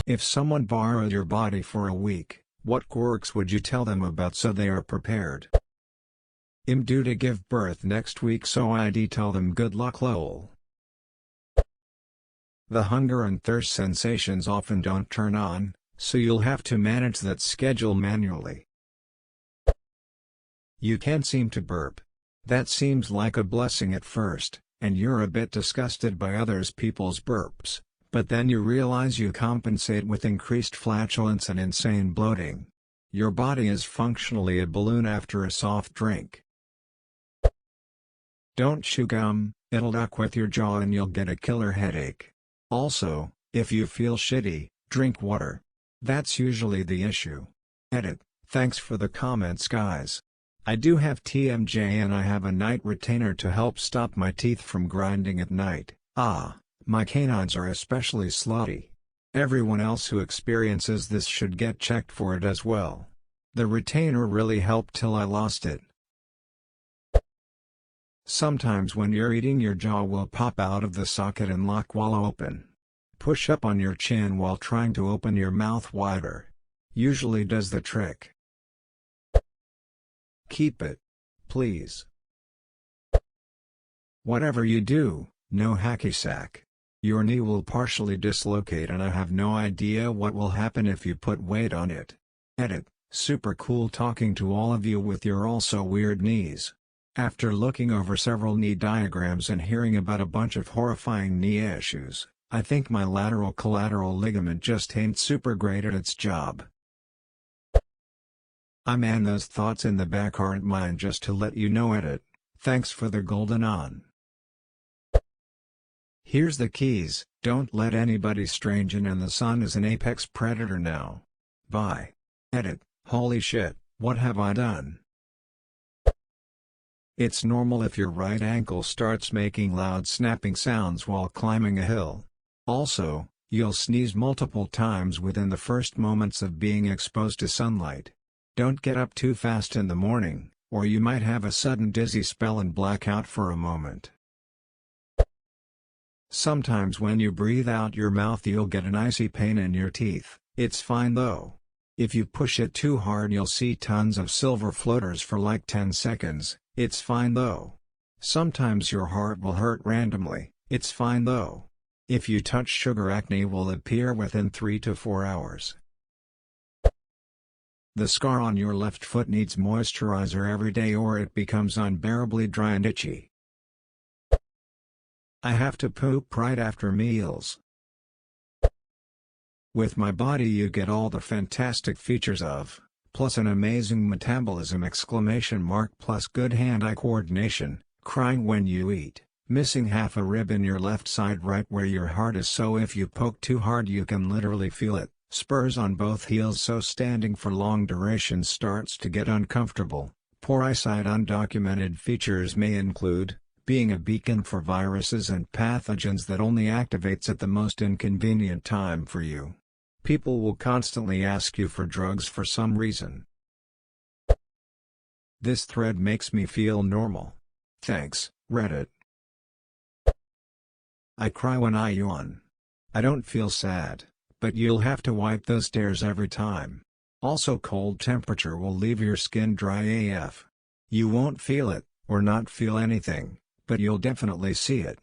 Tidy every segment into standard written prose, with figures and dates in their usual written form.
If someone borrowed your body for a week, what quirks would you tell them about so they are prepared? I'm due to give birth next week, so I'd tell them good luck lol. The hunger and thirst sensations often don't turn on, so you'll have to manage that schedule manually. You can't seem to burp. That seems like a blessing at first, and you're a bit disgusted by others people's burps, but then you realize you compensate with increased flatulence and insane bloating. Your body is functionally a balloon after a soft drink. Don't chew gum, it'll duck with your jaw and you'll get a killer headache. Also, if you feel shitty, drink water. That's usually the issue. Edit. Thanks for the comments, guys. I do have TMJ and I have a night retainer to help stop my teeth from grinding at night. My canines are especially slutty. Everyone else who experiences this should get checked for it as well. The retainer really helped till I lost it. Sometimes when you're eating, your jaw will pop out of the socket and lock while open. Push up on your chin while trying to open your mouth wider. Usually does the trick. Keep it, please. Whatever you do, no hacky sack. Your knee will partially dislocate and I have no idea what will happen if you put weight on it. Edit. Super cool talking to all of you with your also weird knees. After looking over several knee diagrams and hearing about a bunch of horrifying knee issues, I think my lateral collateral ligament just ain't super great at its job. Man, those thoughts in the back aren't mine, just to let you know. Edit. Thanks for the golden on. Here's the keys: don't let anybody strange in, and the sun is an apex predator now. Bye. Edit. Holy shit, what have I done? It's normal if your right ankle starts making loud snapping sounds while climbing a hill. Also, you'll sneeze multiple times within the first moments of being exposed to sunlight. Don't get up too fast in the morning, or you might have a sudden dizzy spell and black out for a moment. Sometimes when you breathe out your mouth you'll get an icy pain in your teeth. It's fine though. If you push it too hard you'll see tons of silver floaters for like 10 seconds, it's fine though. Sometimes your heart will hurt randomly, it's fine though. If you touch sugar, acne will appear within 3 to 4 hours. The scar on your left foot needs moisturizer every day or it becomes unbearably dry and itchy. I have to poop right after meals. With my body you get all the fantastic features of, plus an amazing metabolism ! Plus good hand-eye coordination, crying when you eat, missing half a rib in your left side right where your heart is, so if you poke too hard you can literally feel it, spurs on both heels so standing for long durations starts to get uncomfortable, poor eyesight. Undocumented features may include, being a beacon for viruses and pathogens that only activates at the most inconvenient time for you. People will constantly ask you for drugs for some reason. This thread makes me feel normal. Thanks, Reddit. I cry when I yawn. I don't feel sad, but you'll have to wipe those tears every time. Also, cold temperature will leave your skin dry AF. You won't feel it, or not feel anything, but you'll definitely see it.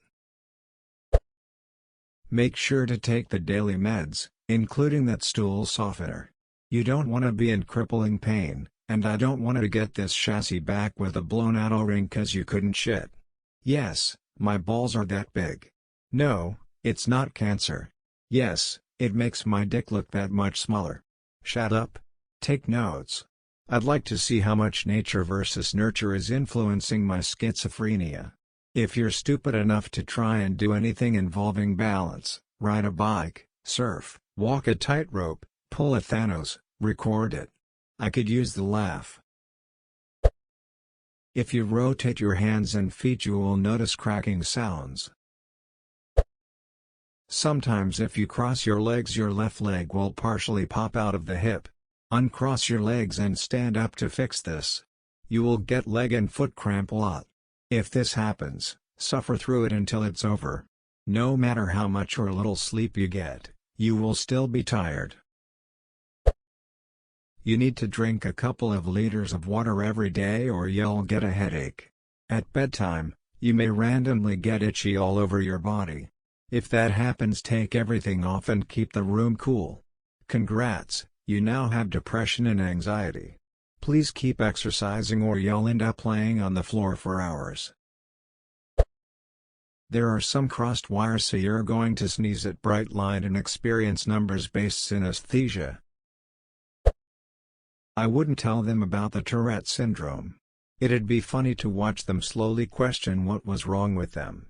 Make sure to take the daily meds, including that stool softener. You don't want to be in crippling pain, and I don't want to get this chassis back with a blown out O-ring cause you couldn't shit. Yes, my balls are that big. No, it's not cancer. Yes, it makes my dick look that much smaller. Shut up. Take notes. I'd like to see how much nature versus nurture is influencing my schizophrenia. If you're stupid enough to try and do anything involving balance, ride a bike, surf, walk a tightrope, pull a Thanos, record it. I could use the laugh. If you rotate your hands and feet you will notice cracking sounds. Sometimes if you cross your legs your left leg will partially pop out of the hip. Uncross your legs and stand up to fix this. You will get leg and foot cramp a lot. If this happens, suffer through it until it's over. No matter how much or little sleep you get, You will still be tired. You need to drink a couple of liters of water every day or you'll get a headache. At bedtime, you may randomly get itchy all over your body. If that happens, take everything off and keep the room cool. Congrats, you now have depression and anxiety. Please keep exercising or you'll end up laying on the floor for hours. There are some crossed wires, so you're going to sneeze at bright light and experience numbers-based synesthesia. I wouldn't tell them about the Tourette syndrome. It'd be funny to watch them slowly question what was wrong with them.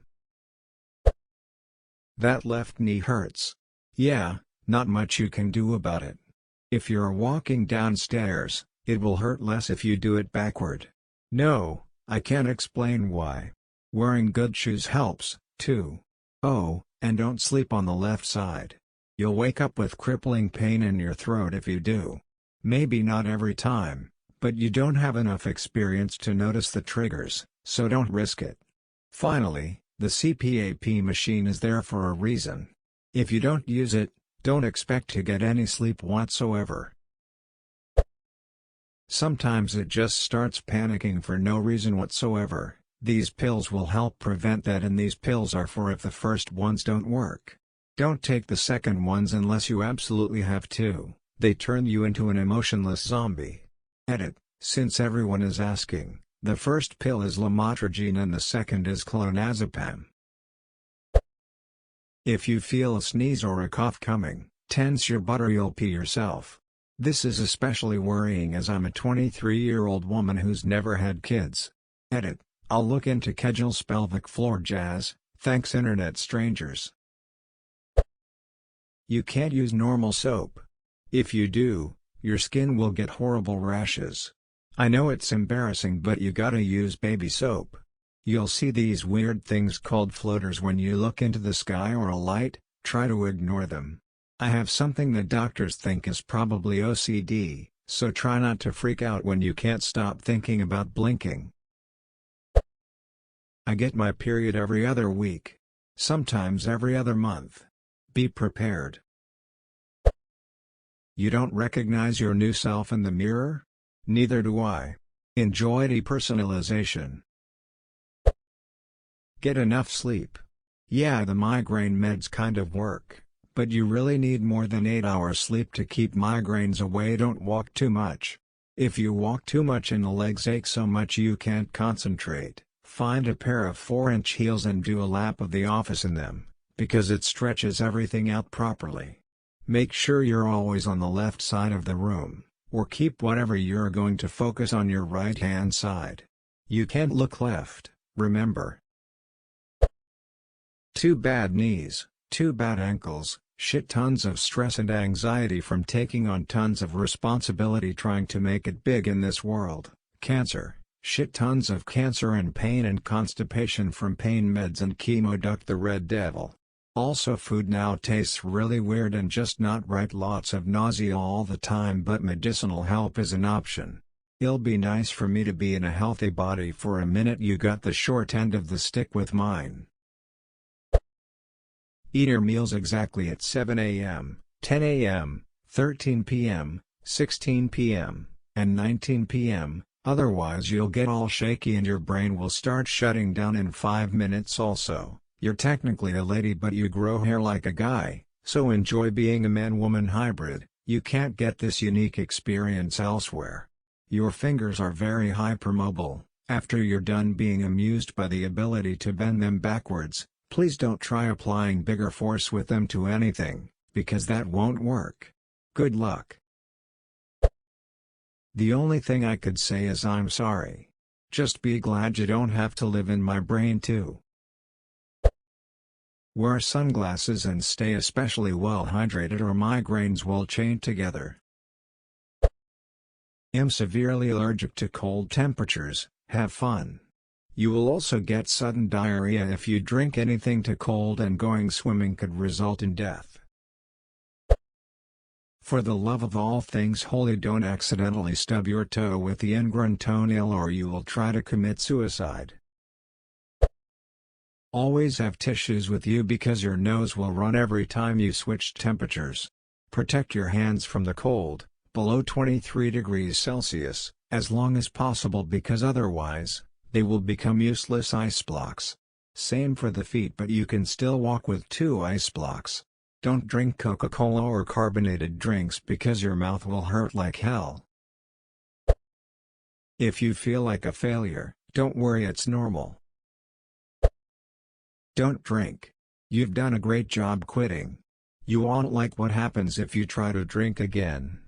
That left knee hurts. Yeah, not much you can do about it. If you're walking downstairs, it will hurt less if you do it backward. No, I can't explain why. Wearing good shoes helps, too. Oh, and don't sleep on the left side. You'll wake up with crippling pain in your throat if you do. Maybe not every time, but you don't have enough experience to notice the triggers, so don't risk it. Finally, the CPAP machine is there for a reason. If you don't use it, don't expect to get any sleep whatsoever. Sometimes it just starts panicking for no reason whatsoever. These pills will help prevent that, and these pills are for if the first ones don't work. Don't take the second ones unless you absolutely have to. They turn you into an emotionless zombie. Edit, since everyone is asking, the first pill is lamotrigine and the second is clonazepam. If you feel a sneeze or a cough coming, tense your butt or you'll pee yourself. This is especially worrying as I'm a 23-year-old woman who's never had kids. Edit, I'll look into Kegel's pelvic floor jazz, thanks internet strangers. You can't use normal soap. If you do, your skin will get horrible rashes. I know it's embarrassing, but you gotta use baby soap. You'll see these weird things called floaters when you look into the sky or a light, try to ignore them. I have something that doctors think is probably OCD, so try not to freak out when you can't stop thinking about blinking. I get my period every other week. Sometimes every other month. Be prepared. You don't recognize your new self in the mirror? Neither do I. Enjoy depersonalization. Get enough sleep. Yeah, the migraine meds kind of work, but you really need more than 8 hours sleep to keep migraines away. Don't walk too much. If you walk too much and the legs ache so much you can't concentrate, find a pair of 4-inch heels and do a lap of the office in them, because it stretches everything out properly. Make sure you're always on the left side of the room, or keep whatever you're going to focus on your right-hand side. You can't look left, remember. 2 bad knees, 2 bad ankles, shit tons of stress and anxiety from taking on tons of responsibility trying to make it big in this world, cancer, shit tons of cancer and pain and constipation from pain meds and chemo. Duck the red devil. Also, food now tastes really weird and just not right. Lots of nausea all the time, but medicinal help is an option. It'll be nice for me to be in a healthy body for a minute. You got the short end of the stick with mine. Eat your meals exactly at 7 a.m., 10 a.m., 13 p.m., 16 p.m., and 19 p.m., otherwise you'll get all shaky and your brain will start shutting down in 5 minutes. Also, you're technically a lady but you grow hair like a guy, so enjoy being a man-woman hybrid. You can't get this unique experience elsewhere. Your fingers are very hypermobile. After you're done being amused by the ability to bend them backwards, please don't try applying bigger force with them to anything, because that won't work. Good luck. The only thing I could say is I'm sorry. Just be glad you don't have to live in my brain too. Wear sunglasses and stay especially well hydrated or migraines will chain together. Am severely allergic to cold temperatures. Have fun. You will also get sudden diarrhea if you drink anything too cold, and going swimming could result in death. For the love of all things holy, don't accidentally stub your toe with the ingrown toenail or you will try to commit suicide. Always have tissues with you because your nose will run every time you switch temperatures. Protect your hands from the cold, below 23 degrees Celsius, as long as possible because otherwise, they will become useless ice blocks. Same for the feet, but you can still walk with 2 ice blocks. Don't drink Coca-Cola or carbonated drinks because your mouth will hurt like hell. If you feel like a failure, don't worry, it's normal. Don't drink. You've done a great job quitting. You won't like what happens if you try to drink again.